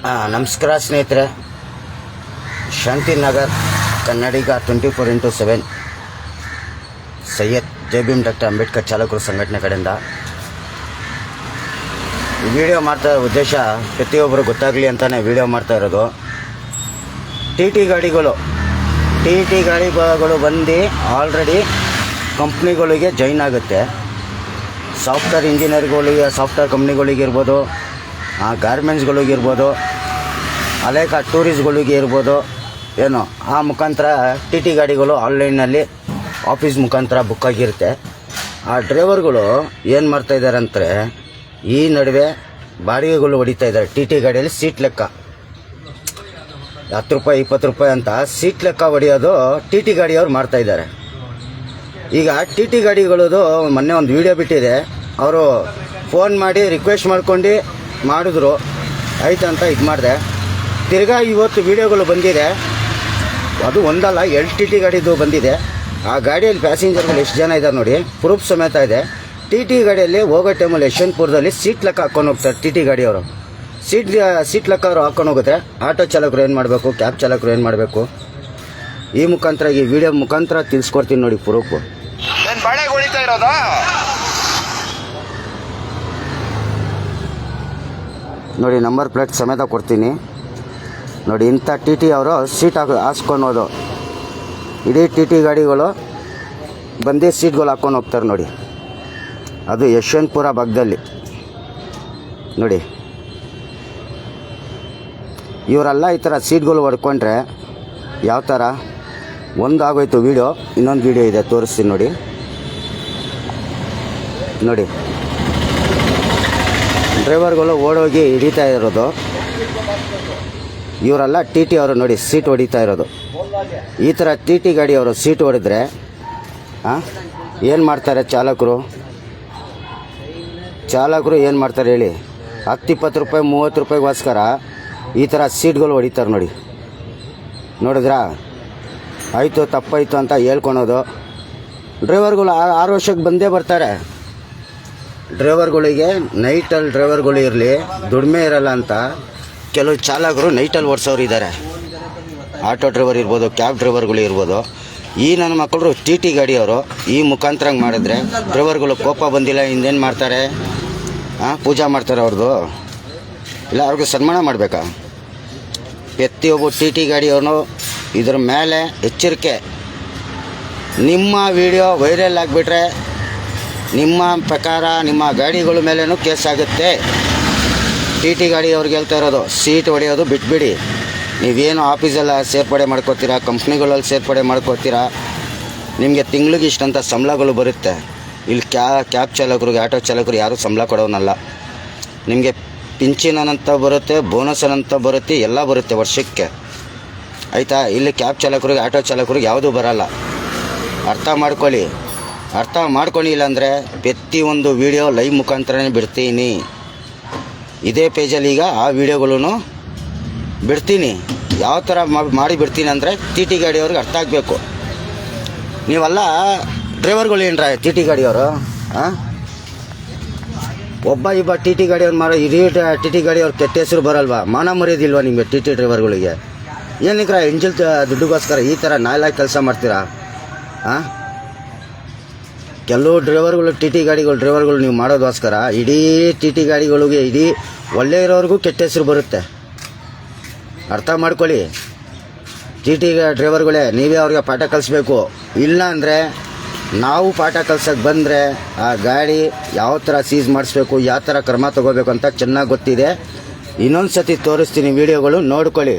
ನಮಸ್ಕಾರ ಸ್ನೇಹಿತರೆ. ಶಾಂತಿನಗರ್ ಕನ್ನಡಿಗ 24x7 ಸೈಯದ್ ಜೈ Bhim doctor Ambedkar ಚಾಲಕರು ಸಂಘಟನೆ ಕಡೆಯಿಂದ ಈ ವಿಡಿಯೋ ಮಾಡ್ತಾ ಇರೋ ಉದ್ದೇಶ ಪ್ರತಿಯೊಬ್ಬರು ಗೊತ್ತಾಗಲಿ ಅಂತಲೇ ವಿಡಿಯೋ ಮಾಡ್ತಾ ಇರೋದು. ಟಿ ಟಿ ಗಾಡಿಗಳು ಬಂದು ಆಲ್ರೆಡಿ ಕಂಪ್ನಿಗಳಿಗೆ ಜಾಯ್ನ್ ಆಗುತ್ತೆ. ಸಾಫ್ಟ್ವೇರ್ ಇಂಜಿನಿಯರ್ಗಳಿಗೆ, ಸಾಫ್ಟ್ವೇರ್ ಕಂಪ್ನಿಗಳಿಗೆ ಇರ್ಬೋದು, ಗಾರ್ಮೆಂಟ್ಸ್ಗಳಿಗೆ ಇರ್ಬೋದು, ಅನೇಕ ಟೂರಿಸ್ಟ್ಗಳಿಗೆ ಇರ್ಬೋದು, ಏನೋ ಆ ಮುಖಾಂತರ ಟಿ ಟಿ ಗಾಡಿಗಳು ಆನ್ಲೈನಲ್ಲಿ ಆಫೀಸ್ ಮುಖಾಂತರ ಬುಕ್ ಆಗಿರುತ್ತೆ. ಆ ಡ್ರೈವರ್ಗಳು ಏನು ಮಾಡ್ತಾಯಿದ್ದಾರೆ ಅಂದರೆ ಈ ನಡುವೆ ಬಾಡಿಗೆಗಳು ಹೊಡಿತಾ ಇದ್ದಾರೆ. ಟಿ ಟಿ ಗಾಡಿಯಲ್ಲಿ ಸೀಟ್ ಲೆಕ್ಕ 10 ರೂಪಾಯಿ 20 ರೂಪಾಯಿ ಅಂತ ಸೀಟ್ ಲೆಕ್ಕ ಹೊಡೆಯೋದು ಟಿ ಟಿ ಗಾಡಿಯವ್ರು ಮಾಡ್ತಾಯಿದ್ದಾರೆ. ಈಗ ಟಿ ಟಿ ಗಾಡಿಗಳದು ಮೊನ್ನೆ ಒಂದು ವಿಡಿಯೋ ಬಿಟ್ಟಿದೆ. ಅವರು ಫೋನ್ ಮಾಡಿ ರಿಕ್ವೆಸ್ಟ್ ಮಾಡ್ಕೊಂಡು ಮಾಡಿದ್ರು, ಆಯ್ತಂತ ಇದು ಮಾಡಿದೆ. ತಿರ್ಗಾ ಇವತ್ತು ವಿಡಿಯೋಗಳು ಬಂದಿದೆ. ಅದು ಒಂದಲ್ಲ, 2 ಟಿ ಟಿ ಗಾಡಿದು ಬಂದಿದೆ. ಆ ಗಾಡಿಯಲ್ಲಿ ಪ್ಯಾಸೆಂಜರ್ಗಳು ಎಷ್ಟು ಜನ ಇದ್ದಾರೆ ನೋಡಿ, ಪ್ರೂಫ್ ಸಮೇತ ಇದೆ. ಟಿ ಟಿ ಗಾಡಿಯಲ್ಲಿ ಹೋಗೋ ಟೈಮಲ್ಲಿ ಯಶವಂತಪುರದಲ್ಲಿ ಸೀಟ್ ಲೆಕ್ಕ ಹಾಕ್ಕೊಂಡು ಹೋಗ್ತಾರೆ. ಟಿ ಟಿ ಗಾಡಿಯವರು ಸೀಟ್ ಲೆಕ್ಕ ಅವರು ಹಾಕ್ಕೊಂಡು ಹೋಗುತ್ತೆ. ಆಟೋ ಚಾಲಕರು ಏನು ಮಾಡಬೇಕು, ಕ್ಯಾಬ್ ಚಾಲಕರು ಏನು ಮಾಡಬೇಕು, ಈ ಮುಖಾಂತರ ಈ ವಿಡಿಯೋ ಮುಖಾಂತರ ತಿಳಿಸ್ಕೊಡ್ತೀನಿ ನೋಡಿ ಪ್ರೂಫು. ನೋಡಿ, ನಂಬರ್ ಪ್ಲೇಟ್ ಸಮೇತ ಕೊಡ್ತೀನಿ ನೋಡಿ. ಇಂಥ ಟಿ ಟಿ ಅವರು ಸೀಟ್ ಹಾಕ್ಸ್ಕೊಳೋದು, ಇಡೀ ಟಿ ಟಿ ಗಾಡಿಗಳು ಬಂದು ಸೀಟ್ಗಳು ಹಾಕ್ಕೊಂಡು ಹೋಗ್ತಾರೆ ನೋಡಿ. ಅದು ಯಶವಂತಪುರ ಭಾಗದಲ್ಲಿ ನೋಡಿ. ಇವರೆಲ್ಲ ಈ ಥರ ಸೀಟ್ಗಳು ಹೊಡ್ಕೊಂಡ್ರೆ ಯಾವ ಥರ ಒಂದು ಆಗೋಯ್ತು ವಿಡಿಯೋ. ಇನ್ನೊಂದು ವಿಡಿಯೋ ಇದೆ, ತೋರಿಸ್ತೀನಿ ನೋಡಿ. ನೋಡಿ, ಡ್ರೈವರ್ಗಳು ಓಡೋಗಿ ಹಿಡಿತಾ ಇರೋದು. ಇವರೆಲ್ಲ ಟಿ ಟಿ ಅವರು ನೋಡಿ ಸೀಟ್ ಹೊಡಿತಾ ಇರೋದು. ಈ ಥರ ಟಿ ಟಿ ಗಾಡಿಯವರು ಸೀಟ್ ಹೊಡೆದ್ರೆ ಏನು ಮಾಡ್ತಾರೆ ಚಾಲಕರು ಏನು ಮಾಡ್ತಾರೆ ಹೇಳಿ? 10-20 ರೂಪಾಯಿ 30 ರೂಪಾಯಿಗೋಸ್ಕರ ಈ ಥರ ಸೀಟ್ಗಳು ಹೊಡಿತಾರೆ ನೋಡಿ. ನೋಡಿದ್ರಾ? ಆಯಿತು ತಪ್ಪಾಯಿತು ಅಂತ ಹೇಳ್ಕೊಳೋದು. ಡ್ರೈವರ್ಗಳು 6 ವರ್ಷಕ್ಕೆ ಬಂದೇ ಬರ್ತಾರೆ. ಡ್ರೈವರ್ಗಳಿಗೆ ನೈಟಲ್ಲಿ ಡ್ರೈವರ್ಗಳು ಇರಲಿ, ದುಡಿಮೆ ಇರಲ್ಲ ಅಂತ ಕೆಲವು ಚಾಲಕರು ನೈಟಲ್ಲಿ ಓಡಿಸೋರು ಇದ್ದಾರೆ. ಆಟೋ ಡ್ರೈವರ್ ಇರ್ಬೋದು, ಕ್ಯಾಬ್ ಡ್ರೈವರ್ಗಳು ಇರ್ಬೋದು. ಈ ನನ್ನ ಮಕ್ಕಳು ಟಿ ಟಿ ಗಾಡಿಯವರು ಈ ಮುಖಾಂತರ ಮಾಡಿದ್ರೆ ಡ್ರೈವರ್ಗಳು ಕೋಪ ಬಂದಿಲ್ಲ, ಇನ್ನೇನು ಮಾಡ್ತಾರೆ? ಪೂಜಾ ಮಾಡ್ತಾರೆ ಅವ್ರದ್ದು, ಇಲ್ಲ ಅವ್ರಿಗೆ ಸನ್ಮಾನ ಮಾಡಬೇಕಾ? ಪ್ರತಿಯೊಬ್ಬ ಟಿ ಟಿ ಗಾಡಿಯವರು ಇದ್ರ ಮೇಲೆ ಎಚ್ಚರಿಕೆ. ನಿಮ್ಮ ವಿಡಿಯೋ ವೈರಲ್ ಆಗಿಬಿಟ್ರೆ ನಿಮ್ಮ ಪ್ರಕಾರ ನಿಮ್ಮ ಗಾಡಿಗಳ ಮೇಲೇನೂ ಕೇಸ್ ಆಗುತ್ತೆ. ಟಿ ಟಿ ಗಾಡಿಯವ್ರಿಗೆ ಹೇಳ್ತಾ ಇರೋದು, ಸೀಟ್ ಹೊಡೆಯೋದು ಬಿಟ್ಬಿಡಿ. ನೀವೇನು ಆಫೀಸೆಲ್ಲ ಸೇರ್ಪಡೆ ಮಾಡ್ಕೋತೀರಾ, ಕಂಪ್ನಿಗಳಲ್ಲಿ ಸೇರ್ಪಡೆ ಮಾಡ್ಕೋತೀರಾ, ನಿಮಗೆ ತಿಂಗಳಿಗೆ ಇಷ್ಟಂತ ಸಂಬಳಗಳು ಬರುತ್ತೆ. ಇಲ್ಲಿ ಕ್ಯಾಬ್ ಚಾಲಕರಿಗೆ, ಆಟೋ ಚಾಲಕರು ಯಾರೂ ಸಂಬಳ ಕೊಡೋನಲ್ಲ. ನಿಮಗೆ ಪಿಂಚಿನ್ ಅಂತ ಬರುತ್ತೆ, ಬೋನಸ್ ಅಂತ ಬರುತ್ತೆ, ಎಲ್ಲ ಬರುತ್ತೆ ವರ್ಷಕ್ಕೆ, ಆಯಿತಾ? ಇಲ್ಲಿ ಕ್ಯಾಬ್ ಚಾಲಕರಿಗೆ, ಆಟೋ ಚಾಲಕರಿಗೆ ಯಾವುದೂ ಬರಲ್ಲ. ಅರ್ಥ ಮಾಡ್ಕೊಳ್ಳಿ. ಇಲ್ಲಾಂದರೆ ಪ್ರತಿಯೊಂದು ವಿಡಿಯೋ ಲೈವ್ ಮುಖಾಂತರನೇ ಬಿಡ್ತೀನಿ. ಇದೇ ಪೇಜಲ್ಲಿ ಈಗ ಆ ವಿಡಿಯೋಗಳನ್ನು ಬಿಡ್ತೀನಿ. ಯಾವ ಥರ ಮಾಡಿ ಬಿಡ್ತೀನಿ ಅಂದರೆ ಟಿ ಟಿ ಗಾಡಿಯವ್ರಿಗೆ ಅರ್ಥ ಆಗಬೇಕು. ನೀವೆಲ್ಲ ಡ್ರೈವರ್ಗಳು ಏನ್ರ ಟಿ ಟಿ ಗಾಡಿಯವರು? ಒಬ್ಬ ಟಿ ಟಿ ಗಾಡಿಯವ್ರು ಮಾಡೋ ಇಡೀ ಟಿ ಟಿ ಗಾಡಿಯವ್ರು ಕೆಟ್ಟ ಹೆಸರು ಬರಲ್ವಾ? ಮಾನ ಮರ್ಯಾದಿಲ್ವಾ ನಿಮಗೆ ಟಿ ಟಿ ಡ್ರೈವರ್ಗಳಿಗೆ? ಏನಕ್ಕೆ ಇಂಜಿಲ್ ದುಡ್ಡುಗೋಸ್ಕರ ಈ ಥರ ನಾಲ್ಕು ಕೆಲಸ ಮಾಡ್ತೀರಾ? ಕೆಲವು ಡ್ರೈವರ್ಗಳು, ಟಿ ಟಿ ಗಾಡಿಗಳು ಡ್ರೈವರ್ಗಳು ನೀವು ಮಾಡೋದೋಸ್ಕರ ಇಡೀ ಟಿ ಟಿ ಗಾಡಿಗಳಿಗೆ, ಇಡೀ ಒಳ್ಳೆ ಇರೋರಿಗೂ ಕೆಟ್ಟ ಹೆಸರು ಬರುತ್ತೆ. ಅರ್ಥ ಮಾಡ್ಕೊಳ್ಳಿ. ಟಿ ಟಿ ಡ್ರೈವರ್ಗಳೇ, ನೀವೇ ಅವ್ರಿಗೆ ಪಾಠ ಕಲಿಸ್ಬೇಕು. ಇಲ್ಲ ಅಂದರೆ ನಾವು ಪಾಠ ಕಲ್ಸೋಕ್ಕೆ ಬಂದರೆ ಆ ಗಾಡಿ ಯಾವ ಥರ ಸೀಸ್ ಮಾಡಿಸ್ಬೇಕು, ಯಾವ ಥರ ಕ್ರಮ ತಗೋಬೇಕು ಅಂತ ಚೆನ್ನಾಗಿ ಗೊತ್ತಿದೆ. ಇನ್ನೊಂದು ಸತಿ ತೋರಿಸ್ತೀನಿ, ವಿಡಿಯೋಗಳು ನೋಡ್ಕೊಳ್ಳಿ.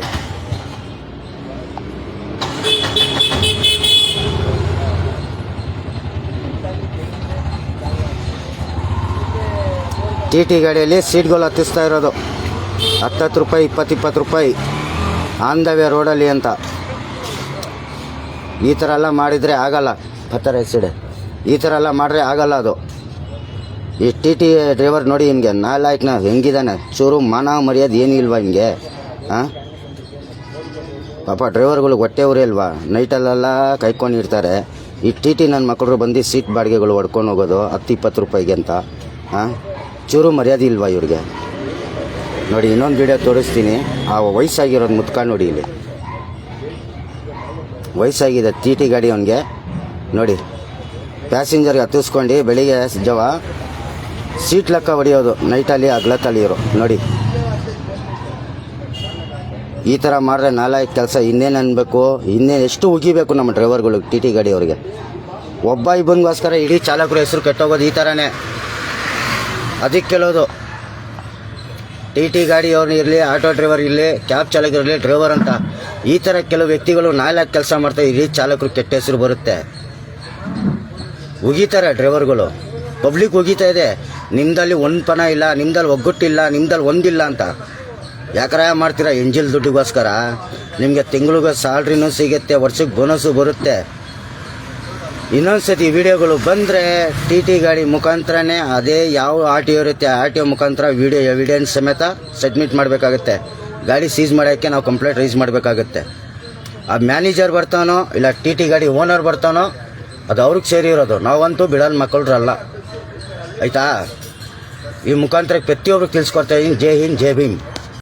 ಟಿ ಟಿ ಗಾಡಿಯಲ್ಲಿ ಸೀಟ್ಗಳು ಹತ್ತಿಸ್ತಾ ಇರೋದು 10 ರೂಪಾಯಿ 20 ರೂಪಾಯಿ ಆನ್ ದ ವೇ ರೋಡಲ್ಲಿ ಅಂತ. ಈ ಥರ ಎಲ್ಲ ಮಾಡಿದರೆ ಆಗಲ್ಲ. ಈ ಥರ ಎಲ್ಲ ಮಾಡಿದ್ರೆ ಆಗಲ್ಲ. ಅದು ಈ ಟಿ ಟಿ ಡ್ರೈವರ್ ನೋಡಿ, ಹಿಂಗೆ ನಾಲ್ಕನ ಹೆಂಗಿದ್ದಾನೆ, ಚೂರು ಮಾನ ಮರ್ಯಾದೆ ಏನಿಲ್ವಾ ಹಿಂಗೆ? ಪಾಪ ಡ್ರೈವರ್ಗಳು ಹೊಟ್ಟೆ ಉರಿ ಅಲ್ವಾ? ನೈಟಲ್ಲೆಲ್ಲ ಕಾಯ್ಕೊಂಡಿರ್ತಾರೆ. ಈ ಟಿ ಟಿ ನನ್ನ ಮಕ್ಕಳು ಬಂದು ಸೀಟ್ ಬಾಡಿಗೆಗಳು ಹೊಡ್ಕೊಂಡು ಹೋಗೋದು 10-20 ರೂಪಾಯಿಗೆ ಅಂತ. ಚೂರು ಮರ್ಯಾದೆ ಇಲ್ವಾ ಇವ್ರಿಗೆ? ನೋಡಿ ಇನ್ನೊಂದು ವಿಡಿಯೋ ತೋರಿಸ್ತೀನಿ. ಆ ವಯಸ್ಸಾಗಿರೋದು ಮುತ್ಕ ನೋಡಿ, ಇಲ್ಲಿ ವಯಸ್ಸಾಗಿದೆ ಟಿ ಟಿ ಗಾಡಿ ಅವನಿಗೆ. ನೋಡಿ ಪ್ಯಾಸೆಂಜರ್ಗೆ ಹತ್ತಿಸ್ಕೊಂಡು ಬೆಳಿಗ್ಗೆ ಜವ ಸೀಟ್ ಲೆಕ್ಕ ಹೊಡೆಯೋದು, ನೈಟಲ್ಲಿ ಹಗ್ಲತ್ತಲ್ಲಿ ಇರೋ ನೋಡಿ. ಈ ಥರ ಮಾಡಿದ್ರೆ ನಾಲ್ಕು ಕೆಲಸ ಇನ್ನೇನು ಅನ್ಬೇಕು, ಇನ್ನೇನು ಎಷ್ಟು ಉಗಿಬೇಕು ನಮ್ಮ ಡ್ರೈವರ್ಗಳು ಟಿ ಟಿ ಗಾಡಿ ಅವ್ರಿಗೆ. ಒಬ್ಬ ಇಬ್ಬನಿಗೋಸ್ಕರ ಇಡೀ ಚಾಲಕರು ಹೆಸರು ಕೆಟ್ಟೋಗೋದು ಈ ಥರನೇ. ಅದಕ್ಕೆ ಕೇಳೋದು, ಟಿ ಟಿ ಗಾಡಿ ಅವ್ರು ಇರಲಿ, ಆಟೋ ಡ್ರೈವರ್ ಇರಲಿ, ಕ್ಯಾಬ್ ಚಾಲಕರಿರಲಿ, ಡ್ರೈವರ್ ಅಂತ ಈ ಥರ ಕೆಲವು ವ್ಯಕ್ತಿಗಳು ನಾಲ್ಕು ಕೆಲಸ ಮಾಡ್ತಾರೆ, ಇಡೀ ಚಾಲಕರು ಕೆಟ್ಟ ಹೆಸರು ಬರುತ್ತೆ. ಉಗಿತಾರೆ ಡ್ರೈವರ್ಗಳು, ಪಬ್ಲಿಕ್ ಉಗಿತಾ ಇದೆ. ನಿಮ್ದಲ್ಲಿ ಒಂದು ಪಣ ಇಲ್ಲ, ನಿಮ್ದಲ್ಲಿ ಒಗ್ಗಟ್ಟಿಲ್ಲ, ನಿಮ್ದಲ್ಲಿ ಒಂದಿಲ್ಲ ಅಂತ. ಯಾಕರ ಮಾಡ್ತೀರಾ? ಎಂಜಿಲ್ ದುಡ್ಡಿಗೋಸ್ಕರ. ನಿಮಗೆ ತಿಂಗಳಿಗೂ ಸ್ಯಾಲ್ರಿನೂ ಸಿಗುತ್ತೆ, ವರ್ಷಕ್ಕೆ ಬೋನಸ್ಸು ಬರುತ್ತೆ. ಇನ್ನೊಂದು ಸತಿ ವಿಡಿಯೋಗಳು ಬಂದರೆ ಟಿ ಟಿ ಗಾಡಿ ಮುಖಾಂತರನೇ ಅದೇ ಯಾವ ಆರ್ ಟಿ ಒ ಇರುತ್ತೆ, ಆರ್ ಟಿ ಒ ಮುಖಾಂತರ ವಿಡಿಯೋ ಎವಿಡೆನ್ಸ್ ಸಮೇತ ಸಬ್ಮಿಟ್ ಮಾಡಬೇಕಾಗುತ್ತೆ. ಗಾಡಿ ಸೀಸ್ ಮಾಡೋಕ್ಕೆ ನಾವು ಕಂಪ್ಲೇಂಟ್ ರೈಸ್ ಮಾಡಬೇಕಾಗುತ್ತೆ. ಆ ಮ್ಯಾನೇಜರ್ ಬರ್ತಾನೋ ಇಲ್ಲ ಟಿ ಟಿ ಗಾಡಿ ಓನರ್ ಬರ್ತಾನೋ ಅದು ಅವ್ರಿಗೆ ಸೇರಿರೋದು, ನಾವಂತೂ ಬಿಡೋದು ಮಕ್ಕಳ್ರಲ್ಲ. ಆಯಿತಾ? ಈ ಮುಖಾಂತರ ಪ್ರತಿಯೊಬ್ರಿಗೆ ತಿಳಿಸ್ಕೊಡ್ತಾ ಇದ್ದೀನಿ. ಜೈ ಹಿಂದ್, ಜೈ ಭೀಮ್.